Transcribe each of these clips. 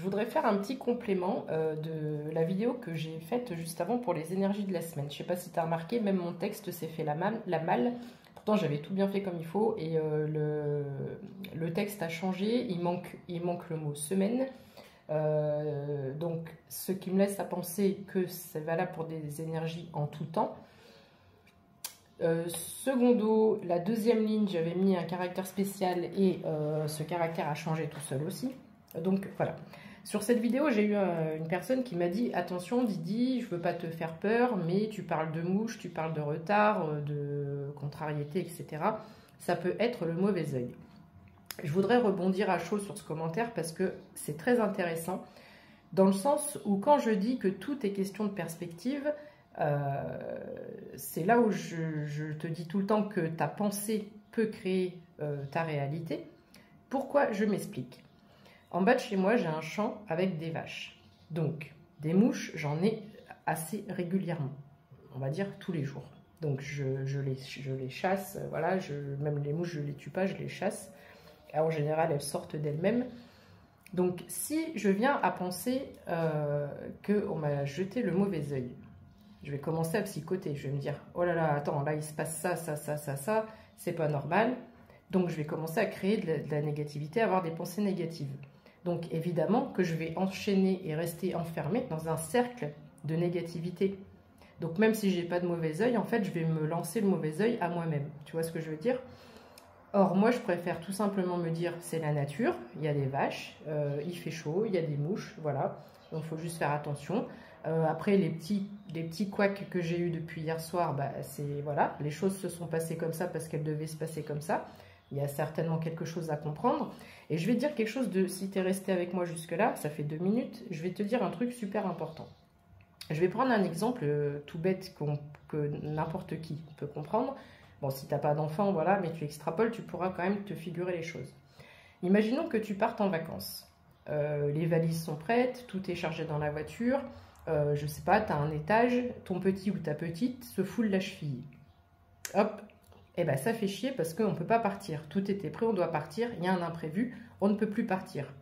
voudrais faire un petit complément de la vidéo que j'ai faite juste avant pour les énergies de la semaine. Je ne sais pas si tu as remarqué, même mon texte s'est fait la malle. Pourtant, j'avais tout bien fait comme il faut et le texte a changé. Il manque le mot semaine. Donc, ce qui me laisse à penser que c'est valable pour des énergies en tout temps. Secondo, la deuxième ligne, j'avais mis un caractère spécial et ce caractère a changé tout seul aussi. Donc voilà. Sur cette vidéo, j'ai eu une personne qui m'a dit « Attention Didi, je veux pas te faire peur, mais tu parles de mouche, tu parles de retard, de contrariété, etc. Ça peut être le mauvais œil. » Je voudrais rebondir à chaud sur ce commentaire parce que c'est très intéressant, dans le sens où quand je dis que tout est question de perspective, c'est là où je te dis tout le temps que ta pensée peut créer ta réalité. Pourquoi? Je m'explique. En bas de chez moi, j'ai un champ avec des vaches. Donc, des mouches, j'en ai assez régulièrement. On va dire tous les jours. Donc, je les chasse. Voilà, même les mouches, je ne les tue pas, je les chasse. Et en général, elles sortent d'elles-mêmes. Donc, si je viens à penser qu'on m'a jeté le mauvais œil, je vais commencer à psychoter. Je vais me dire, oh là là, attends, là, il se passe ça, c'est pas normal. Donc, je vais commencer à créer de la négativité, à avoir des pensées négatives. Donc, évidemment que je vais enchaîner et rester enfermée dans un cercle de négativité. Donc, même si j'ai pas de mauvais œil, en fait, je vais me lancer le mauvais œil à moi-même. Tu vois ce que je veux dire? Or, moi, je préfère tout simplement me dire, c'est la nature, il y a des vaches, il fait chaud, il y a des mouches, voilà. Donc, il faut juste faire attention. Après, les petits couacs que j'ai eus depuis hier soir, bah, voilà, les choses se sont passées comme ça parce qu'elles devaient se passer comme ça. Il y a certainement quelque chose à comprendre. Et je vais te dire quelque chose si tu es resté avec moi jusque-là, ça fait 2 minutes, je vais te dire un truc super important. Je vais prendre un exemple tout bête que n'importe qui peut comprendre. Bon, si tu n'as pas d'enfant, voilà, mais tu extrapoles, tu pourras quand même te figurer les choses. Imaginons que tu partes en vacances. Les valises sont prêtes, tout est chargé dans la voiture. Je sais pas, tu as un étage, ton petit ou ta petite se foule la cheville. Hop, et ben ça fait chier parce qu'on ne peut pas partir. Tout était prêt, on doit partir, il y a un imprévu, on ne peut plus partir.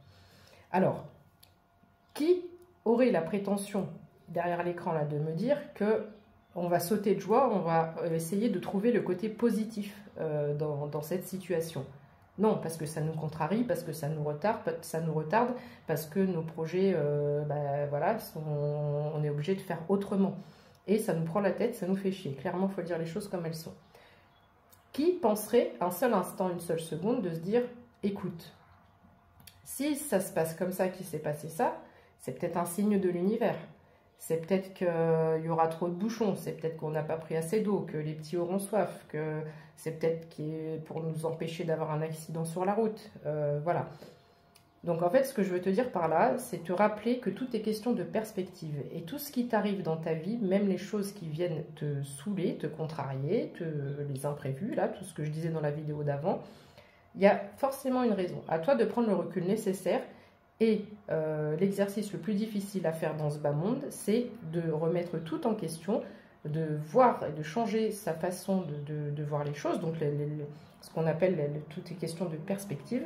Alors, qui aurait la prétention derrière l'écran là de me dire que on va sauter de joie, on va essayer de trouver le côté positif dans cette situation? Non, parce que ça nous contrarie, parce que ça nous retarde, parce que nos projets, voilà, on est obligé de faire autrement. Et ça nous prend la tête, ça nous fait chier. Clairement, il faut dire les choses comme elles sont. Qui penserait un seul instant, une seule seconde, de se dire, écoute, si ça se passe comme ça, qu'il s'est passé ça, c'est peut-être un signe de l'univers. C'est peut-être qu'il y aura trop de bouchons, c'est peut-être qu'on n'a pas pris assez d'eau, que les petits auront soif, que c'est peut-être pour nous empêcher d'avoir un accident sur la route. Voilà. Donc en fait, ce que je veux te dire par là, c'est te rappeler que tout est question de perspective. Et tout ce qui t'arrive dans ta vie, même les choses qui viennent te saouler, te contrarier, les imprévus, là, tout ce que je disais dans la vidéo d'avant, il y a forcément une raison. À toi de prendre le recul nécessaire. Et l'exercice le plus difficile à faire dans ce bas monde, c'est de remettre tout en question, de voir et de changer sa façon de voir les choses, donc ce qu'on appelle toutes les questions de perspective,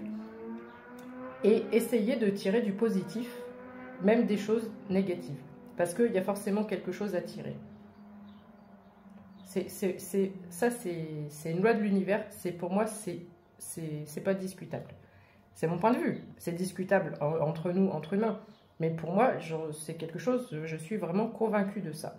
et essayer de tirer du positif, même des choses négatives, parce qu'il y a forcément quelque chose à tirer. Ça, c'est une loi de l'univers, pour moi, c'est pas discutable. C'est mon point de vue, c'est discutable entre nous, entre humains. Mais pour moi, c'est quelque chose, je suis vraiment convaincue de ça.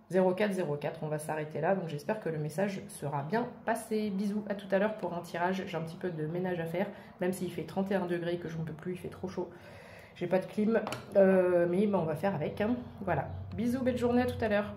0404, on va s'arrêter là. Donc j'espère que le message sera bien passé. Bisous, à tout à l'heure pour un tirage. J'ai un petit peu de ménage à faire, même s'il fait 31 degrés, que je ne peux plus, il fait trop chaud. J'ai pas de clim, mais on va faire avec. Hein. Voilà, bisous, belle journée, à tout à l'heure.